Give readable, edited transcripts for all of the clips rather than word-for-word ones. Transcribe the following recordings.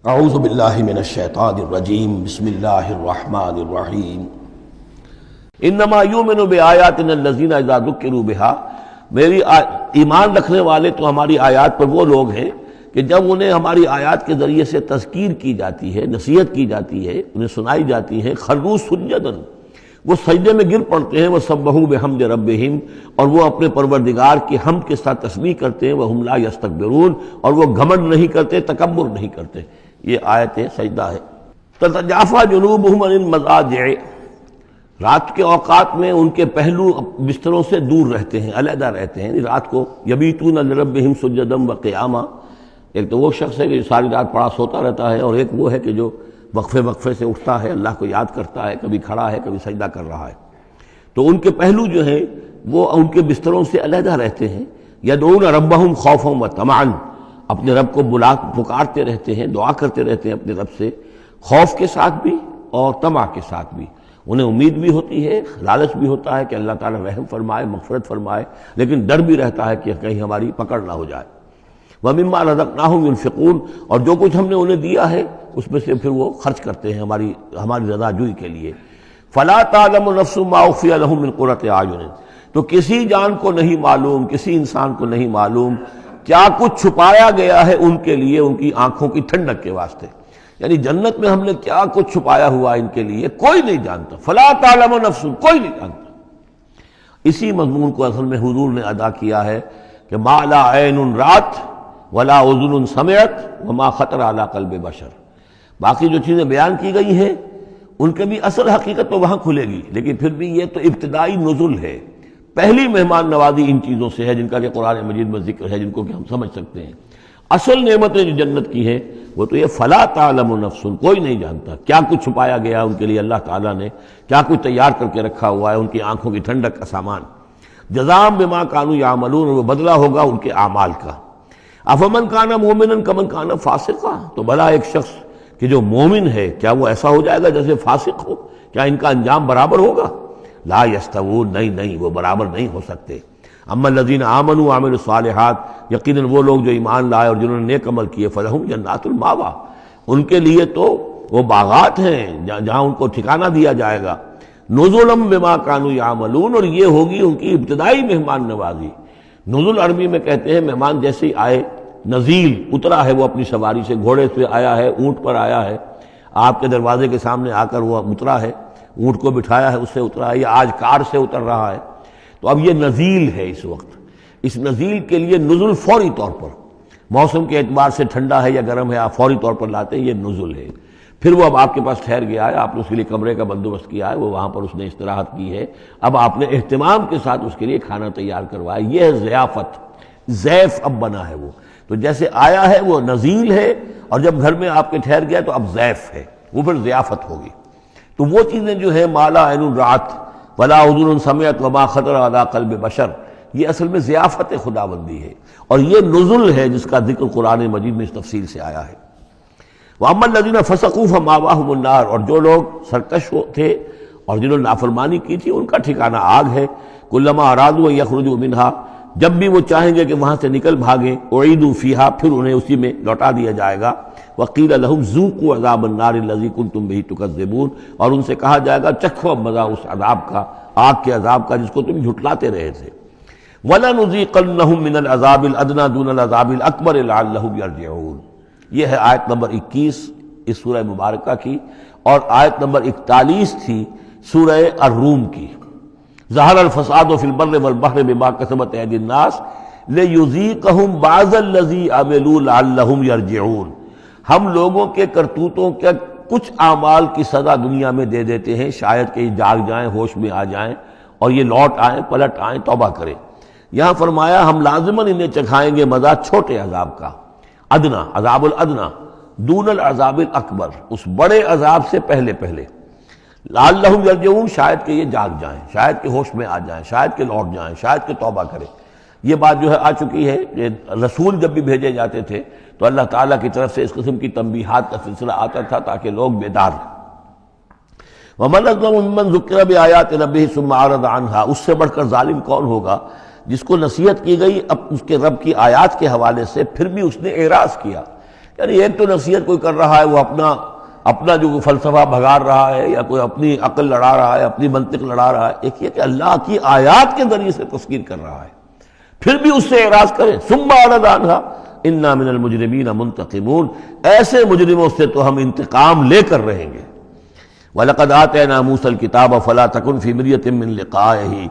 اعوذ باللہ من الشیطان الرجیم بسم اللہ الرحمن الرحیم انما یؤمن بآیاتنا الذین اذا ذکروا بها میری ایمان رکھنے والے تو ہماری آیات پر وہ لوگ ہیں کہ جب انہیں ہماری آیات کے ذریعے سے تذکیر کی جاتی ہے، نصیحت کی جاتی ہے، انہیں سنائی جاتی ہے، خروا سجدا، وہ سجدے میں گر پڑتے ہیں، وسبحوا بحمد ربہم، اور وہ اپنے پروردگار کی حمد کے ساتھ تسبیح کرتے ہیں، وہم لا یستکبرون، اور وہ گھمنڈ نہیں کرتے، تکبر نہیں کرتے۔ یہ آیت سجدہ ہے۔ تتجافی جنوبہم عن المضاجع، رات کے اوقات میں ان کے پہلو بستروں سے دور رہتے ہیں، علیحدہ رہتے ہیں رات کو۔ یبیتون لربہم سجدا وقیاما، ایک تو وہ شخص ہے کہ جو ساری رات پڑا سوتا رہتا ہے، اور ایک وہ ہے کہ جو وقفے وقفے سے اٹھتا ہے، اللہ کو یاد کرتا ہے، کبھی کھڑا ہے کبھی سجدہ کر رہا ہے۔ تو ان کے پہلو جو ہیں وہ ان کے بستروں سے علیحدہ رہتے ہیں۔ یدعون ربہم خوفا وطمعا، اپنے رب کو پکارتے رہتے ہیں، دعا کرتے رہتے ہیں اپنے رب سے، خوف کے ساتھ بھی اور طمع کے ساتھ بھی۔ انہیں امید بھی ہوتی ہے، لالچ بھی ہوتا ہے کہ اللہ تعالیٰ رحم فرمائے، مغفرت فرمائے، لیکن ڈر بھی رہتا ہے کہ کہیں ہماری پکڑ نہ ہو جائے۔ وَمِمَّا رَزَقْنَاهُمْ يُنْفِقُونَ، اور جو کچھ ہم نے انہیں دیا ہے اس میں سے پھر وہ خرچ کرتے ہیں ہماری رضا جوئی کے لیے۔ فَلَا تَعْلَمُ نَفْسٌ مَّا أُخْفِيَ لَهُم مِّن قُرَّةِ أَعْيُنٍ، تو کسی جان کو نہیں معلوم، کسی انسان کو نہیں معلوم کیا کچھ چھپایا گیا ہے ان کے لیے ان کی آنکھوں کی ٹھنڈک کے واسطے، یعنی جنت میں ہم نے کیا کچھ چھپایا ہوا ان کے لیے کوئی نہیں جانتا۔ فَلَا تَعْلَمُ نَفْسٌ، کوئی نہیں جانتا۔ اسی مضمون کو اصل میں حضور نے ادا کیا ہے کہ مَا لَا عَيْنٌ رَأَتْ وَلَا أُذُنٌ سَمِعَتْ وَمَا خَطَرَ عَلَىٰ قَلْبِ بَشَرٍ، باقی جو چیزیں بیان کی گئی ہیں ان کے بھی اصل حقیقت تو وہاں کھلے گی، لیکن پھر بھی یہ تو ابتدائی نزل ہے، پہلی مہمان نوازی ان چیزوں سے ہے جن کا کہ قرآن مجید میں ذکر ہے، جن کو کہ ہم سمجھ سکتے ہیں۔ اصل نعمتیں جو جنت کی ہیں وہ تو یہ فلا تعلم نفس، کوئی نہیں جانتا کیا کچھ چھپایا گیا ان کے لیے، اللہ تعالیٰ نے کیا کچھ تیار کر کے رکھا ہوا ہے ان کی آنکھوں کی ٹھنڈک کا سامان۔ جزاء بما كانوا يعملون، وہ بدلہ ہوگا ان کے اعمال کا۔ افمن کان مومنا کمن کان فاسقا، تو بھلا ایک شخص کہ جو مومن ہے کیا وہ ایسا ہو جائے گا جیسے فاسق ہو؟ کیا ان کا انجام برابر ہوگا؟ لا یستوون، نہیں وہ برابر نہیں ہو سکتے۔ اما الذین آمنوا وعملوا الصالحات، یقیناً وہ لوگ جو ایمان لائے اور جنہوں نے نیک عمل کیے، فلہم جنات الماوا، ان کے لیے تو وہ باغات ہیں جہاں ان کو ٹھکانہ دیا جائے گا۔ نزلا بما كانوا يعملون، اور یہ ہوگی ان کی ابتدائی مہمان نوازی۔ نزول عربی میں کہتے ہیں مہمان جیسے ہی آئے، نزیل اترا ہے وہ اپنی سواری سے، گھوڑے سے آیا ہے، اونٹ پر آیا ہے، آپ کے دروازے کے سامنے آ کر وہ اترا ہے، اونٹ کو بٹھایا ہے اس سے اترا ہے، یا آج کار سے اتر رہا ہے۔ تو اب یہ نزیل ہے اس وقت، اس نزیل کے لیے نزول فوری طور پر، موسم کے اعتبار سے ٹھنڈا ہے یا گرم ہے، آپ فوری طور پر لاتے ہیں، یہ نزول ہے۔ پھر وہ اب آپ کے پاس ٹھہر گیا ہے، آپ نے اس کے لیے کمرے کا بندوبست کیا ہے، وہ وہاں پر اس نے استراحت کی ہے، اب آپ نے اہتمام کے ساتھ اس کے لیے کھانا تیار کروایا، یہ ہے ضیافت، ضیف اب بنا ہے وہ۔ تو جیسے آیا ہے وہ نزیل ہے، اور جب گھر میں آپ کے ٹھہر گیا تو اب ضیف ہے، وہ پھر ضیافت ہوگی۔ تو وہ چیزیں جو ہے ما لا عین رأت ولا اذن سمعت وما خطر علی قلب بشر، یہ اصل میں ضیافت خداوندی ہے، اور یہ نزل ہے جس کا ذکر قرآن مجید میں اس تفصیل سے آیا ہے۔ وَأَمَّا الَّذِينَ فَسَقُوا فَمَأْوَاهُمُ النَّارُ، اور جو لوگ سرکش تھے اور جنہوں نے نافرمانی کی تھی ان کا ٹھکانہ آگ ہے۔ كُلَّمَا أَرَادُوا أَن يَخْرُجُوا مِنْهَا، جب بھی وہ چاہیں گے کہ وہاں سے نکل بھاگیں، اُعِیدُوا فِيهَا، پھر انہیں اسی میں لوٹا دیا جائے گا۔ وَقِيلَ لَهُمْ ذُوقُوا عَذَابَ النَّارِ الَّذِي كُنتُم بِهِ تُكَذِّبُونَ، اور ان سے کہا جائے گا چکھو مزہ اس عذاب کا، آگ کے عذاب کا جس کو تم جھٹلاتے رہے تھے۔ وَلَنُذِيقَنَّهُم مِّنَ الْعَذَابِ الْأَدْنَىٰ دُونَ الْعَذَابِ الْأَكْبَرِ لَعَلَّهُمْ يَرْجِعُونَ۔ یہ ہے آیت نمبر 21 اس سورہ مبارکہ کی، اور آیت نمبر 41 تھی سورہ الروم کی۔ ظہر الفساد فی البر والبحر بما کسبت ایدی الناس لیذیقہم بعض الذی عملوا لعلہم یرجعون، ہم لوگوں کے کرتوتوں کے کچھ اعمال کی سزا دنیا میں دے دیتے ہیں، شاید کہ یہ جاگ جائیں، ہوش میں آ جائیں اور یہ لوٹ آئیں، پلٹ آئیں، توبہ کریں۔ یہاں فرمایا ہم لازماً انہیں چکھائیں گے مزہ چھوٹے عذاب کا، ادنا، عذاب الادنا، دون العذاب الاکبر، اس بڑے عذاب سے پہلے لعلہم یرجعون، شاید کہ یہ جاگ جائیں، شاید کہ ہوش میں آ جائیں، شاید کہ لوٹ جائیں، شاید کہ توبہ کریں۔ یہ بات جو ہے آ چکی ہے کہ رسول جب بھی بھیجے جاتے تھے تو اللہ تعالیٰ کی طرف سے اس قسم کی تنبیہات کا سلسلہ آتا تھا تاکہ لوگ بیدار ہیں۔ وَمَنْ أَظْلَمُ مِمَّنْ ذُكِّرَ بِآيَاتِ رَبِّهِ ثُمَّ أَعْرَضَ عَنْهَا، اس سے بڑھ کر ظالم کون ہوگا جس کو نصیحت کی گئی اب اس کے رب کی آیات کے حوالے سے پھر بھی اس نے اعراض کیا یعنی ایک تو نصیحت کوئی کر رہا ہے وہ اپنا جو فلسفہ بھگار رہا ہے یا کوئی اپنی عقل لڑا رہا ہے، اپنی منطق لڑا رہا ہے، ایک یہ کہ اللہ کی آیات کے ذریعے سے تذکیر کر رہا ہے، پھر بھی اس سے اعراض کریں ثم اعرض عنہا انا من المجرمین منتقمون، ایسے مجرموں سے تو ہم انتقام لے کر رہیں گے۔ وَلَقَدْ آتَيْنَا مُوسَى الْكِتَابَ فَلَا تَكُنْ فِي مِرْيَةٍ مِّن لِقَائِهِ،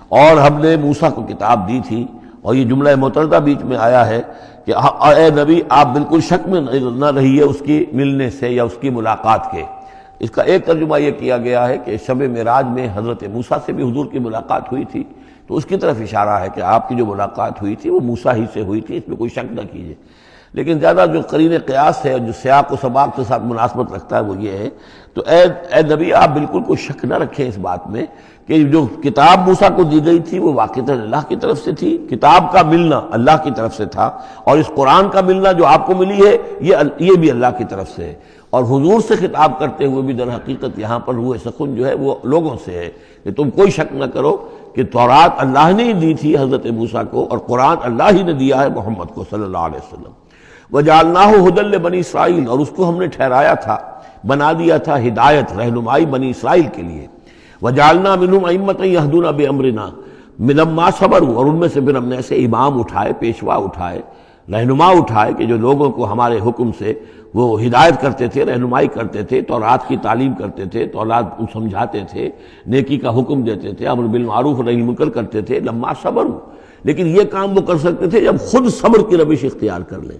اور ہم نے موسیٰ کو کتاب دی تھی، اور یہ جملہ متردہ بیچ میں آیا ہے کہ اے نبی آپ بالکل شک میں نہ رہیے اس کی ملنے سے یا اس کی ملاقات کے۔ اس کا ایک ترجمہ یہ کیا گیا ہے کہ شب معراج میں حضرت موسیٰ سے بھی حضور کی ملاقات ہوئی تھی، تو اس کی طرف اشارہ ہے کہ آپ کی جو ملاقات ہوئی تھی وہ موسیٰ ہی سے ہوئی تھی، اس میں کوئی شک نہ کیجیے۔ لیکن زیادہ جو قرین قیاس ہے، جو سیاق و سباق کے ساتھ مناسبت رکھتا ہے، وہ یہ ہے تو اے نبی آپ بالکل کوئی شک نہ رکھیں اس بات میں کہ جو کتاب موسیٰ کو دی گئی تھی وہ واقعتاً اللہ کی طرف سے تھی، کتاب کا ملنا اللہ کی طرف سے تھا، اور اس قرآن کا ملنا جو آپ کو ملی ہے یہ بھی اللہ کی طرف سے ہے۔ اور حضور سے خطاب کرتے ہوئے بھی در حقیقت یہاں پر روح سخن جو ہے وہ لوگوں سے ہے کہ تم کوئی شک نہ کرو کہ تورات اللہ نے ہی دی تھی حضرت موسیٰ کو، اور قرآن اللہ ہی نے دیا ہے محمد کو صلی اللہ علیہ وسلم۔ وَجَعَلْنَاهُ هُدًى لِّبَنِي اسرائیل، اور اس کو ہم نے ٹھہرایا تھا، بنا دیا تھا ہدایت، رہنمائی بنی اسرائیل کے لیے۔ وَجَعَلْنَا مِنْهُمْ أَئِمَّةً يَهْدُونَ بِأَمْرِنَا لَمَّا صَبَرُوا، اور ان میں سے پھر ہم نے ایسے امام اٹھائے، پیشوا اٹھائے، رہنما اٹھائے کہ جو لوگوں کو ہمارے حکم سے وہ ہدایت کرتے تھے، رہنمائی کرتے تھے، تورات کی تعلیم کرتے تھے، تورات سمجھاتے تھے، نیکی کا حکم دیتے تھے، امر بالمعروف نہی منکر کرتے تھے، لما صبروا۔ لیکن یہ کام وہ کر سکتے تھے جب خود صبر کی روش اختیار کر لیں۔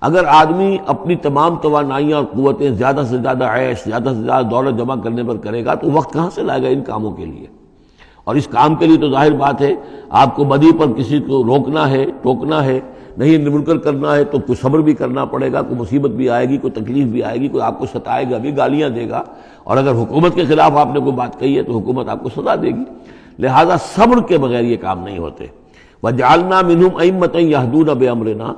اگر آدمی اپنی تمام توانائیاں اور قوتیں زیادہ سے زیادہ عیش، زیادہ سے زیادہ دولت جمع کرنے پر کرے گا تو وقت کہاں سے لائے گا ان کاموں کے لیے؟ اور اس کام کے لیے تو ظاہر بات ہے آپ کو بدی پر کسی کو روکنا ہے، ٹوکنا ہے، نہیں منکر کرنا ہے تو کوئی صبر بھی کرنا پڑے گا، کوئی مصیبت بھی آئے گی، کوئی تکلیف بھی آئے گی، کوئی آپ کو ستائے گا بھی، گالیاں دے گا، اور اگر حکومت کے خلاف آپ نے کوئی بات کہی ہے تو حکومت آپ کو سزا دے گی۔ لہذا صبر کے بغیر یہ کام نہیں ہوتے۔ وَجَعَلْنَا مِنْهُمْ أَئِمَّةً يَهْدُونَ بِأَمْرِنَا،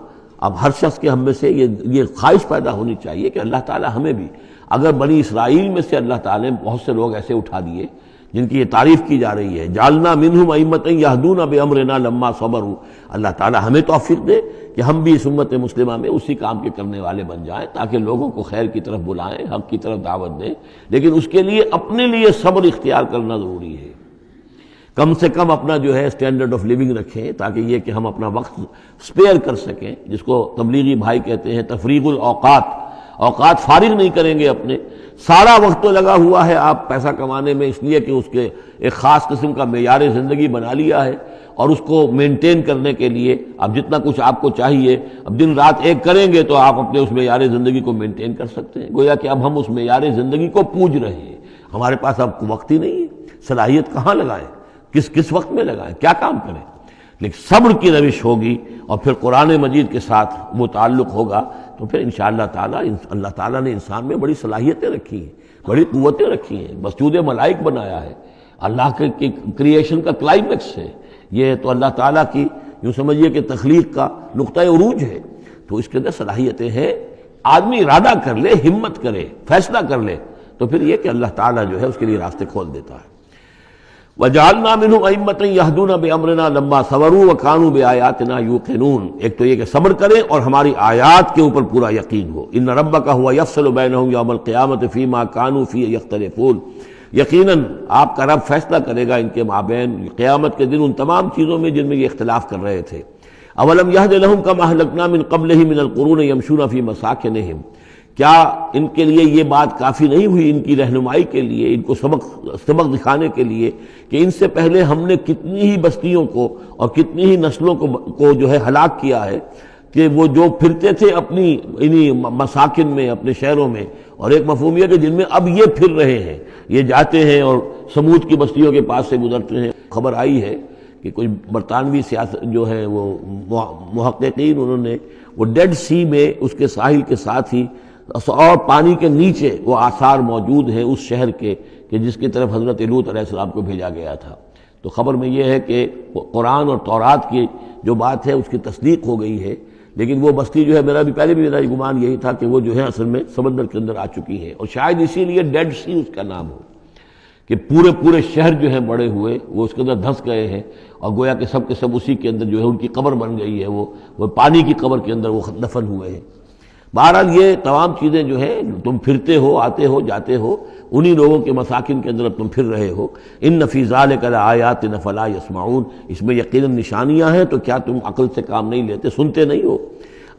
اب ہر شخص کے ہم میں سے یہ خواہش پیدا ہونی چاہیے کہ اللہ تعالی ہمیں بھی، اگر بنی اسرائیل میں سے اللہ تعالی نے بہت سے لوگ ایسے اٹھا دیے جن کی یہ تعریف کی جا رہی ہے، جعلنا منہم ائمۃ یہدون بامرنا لما صبروا، اللہ تعالی ہمیں توفیق دے کہ ہم بھی اس امت مسلمہ میں اسی کام کے کرنے والے بن جائیں، تاکہ لوگوں کو خیر کی طرف بلائیں، حق کی طرف دعوت دیں، لیکن اس کے لیے اپنے لیے صبر اختیار کرنا ضروری ہے۔ کم سے کم اپنا جو ہے اسٹینڈرڈ آف لیونگ رکھیں، تاکہ یہ کہ ہم اپنا وقت سپیئر کر سکیں، جس کو تبلیغی بھائی کہتے ہیں تفریغ الاوقات، اوقات فارغ نہیں کریں گے اپنے، سارا وقت تو لگا ہوا ہے آپ پیسہ کمانے میں، اس لیے کہ اس کے ایک خاص قسم کا معیار زندگی بنا لیا ہے، اور اس کو مینٹین کرنے کے لیے اب جتنا کچھ آپ کو چاہیے اب دن رات ایک کریں گے تو آپ اپنے اس معیار زندگی کو مینٹین کر سکتے ہیں۔ گویا کہ اب ہم اس معیار زندگی کو پوج رہے ہیں، ہمارے پاس اب وقت ہی نہیں ہے، صلاحیت کہاں لگائیں، کس وقت میں لگائیں، کیا کام کریں۔ لیکن صبر کی روش ہوگی اور پھر قرآن مجید کے ساتھ وہ تعلق ہوگا تو پھر انشاءاللہ تعالی اللہ تعالیٰ نے انسان میں بڑی صلاحیتیں رکھی ہیں، بڑی قوتیں رکھی ہیں، مسجود ملائک بنایا ہے، اللہ کے کریشن کا کلائمیکس ہے یہ، تو اللہ تعالیٰ کی یوں سمجھیے کہ تخلیق کا نقطہ عروج ہے، تو اس کے اندر صلاحیتیں ہیں۔ آدمی ارادہ کر لے، ہمت کرے، فیصلہ کر لے تو پھر یہ کہ اللہ تعالیٰ جو ہے اس کے لیے راستے کھول دیتا ہے۔ وَجَعَلْنَا مِنْهُمْ أَئِمَّةً يَهْدُونَ بِأَمْرِنَا لَمَّا صَبَرُوا وَكَانُوا بِآيَاتِنَا يُوقِنُونَ، ایک تو یہ کہ صبر کریں اور ہماری آیات کے اوپر پورا یقین ہو۔ إِنَّ رَبَّكَ هُوَ يَفْصِلُ بَيْنَهُمْ يَوْمَ الْقِيَامَةِ فِيمَا كَانُوا فِيهِ يَخْتَلِفُونَ، یقیناً آپ کا رب فیصلہ کرے گا ان کے مابین قیامت کے دن ان تمام چیزوں میں جن میں یہ اختلاف کر رہے تھے۔ أَوَلَمْ يَهْدِ لَهُمْ كَمَا أَهْلَكْنَا مِنْ قَبْلِهِمْ مِنَ الْقُرُونِ يَمْشُونَ فِي مَسَاكِنِهِمْ، کیا ان کے لیے یہ بات کافی نہیں ہوئی، ان کی رہنمائی کے لیے، ان کو سبق دکھانے کے لیے کہ ان سے پہلے ہم نے کتنی ہی بستیوں کو اور کتنی ہی نسلوں کو جو ہے ہلاک کیا ہے، کہ وہ جو پھرتے تھے اپنی انہی مساکن میں، اپنے شہروں میں، اور ایک مفہوم یہ کہ جن میں اب یہ پھر رہے ہیں، یہ جاتے ہیں اور سمود کی بستیوں کے پاس سے گزرتے ہیں۔ خبر آئی ہے کہ کچھ برطانوی سیاست جو ہے وہ محققین، انہوں نے وہ ڈیڈ سی میں اس کے ساحل کے ساتھ ہی اور پانی کے نیچے وہ آثار موجود ہیں اس شہر کے کہ جس کی طرف حضرت لوط علیہ السلام کو بھیجا گیا تھا۔ تو خبر میں یہ ہے کہ قرآن اور تورات کی جو بات ہے اس کی تصدیق ہو گئی ہے، لیکن وہ بستی جو ہے میرا گمان یہی تھا کہ وہ جو ہے اصل میں سمندر کے اندر آ چکی ہے، اور شاید اسی لیے ڈیڈ سی اس کا نام ہو کہ پورے شہر جو ہیں بڑے ہوئے وہ اس کے اندر دھنس گئے ہیں، اور گویا کہ سب اسی کے اندر جو ہے ان کی قبر بن گئی ہے، وہ پانی کی قبر کے اندر وہ دفن ہوئے ہیں۔ بہرحال یہ تمام چیزیں جو ہے تم پھرتے ہو، آتے ہو، جاتے ہو، انہی لوگوں کے مساکن کے اندر اب تم پھر رہے ہو۔ ان فی ذلک لآیات فلا یسمعون، اس میں یقیناً نشانیاں ہیں، تو کیا تم عقل سے کام نہیں لیتے، سنتے نہیں ہو؟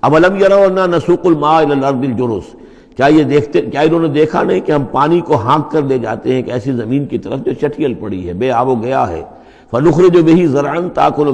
اولم یروا انا نسوق الماء الی الارض الجرز، کیا انہوں نے دیکھا نہیں کہ ہم پانی کو ہانک کر لے جاتے ہیں ایک ایسی زمین کی طرف جو چٹیل پڑی ہے، بے آب و گیا ہے، فنخرج بہ زرعا تاکل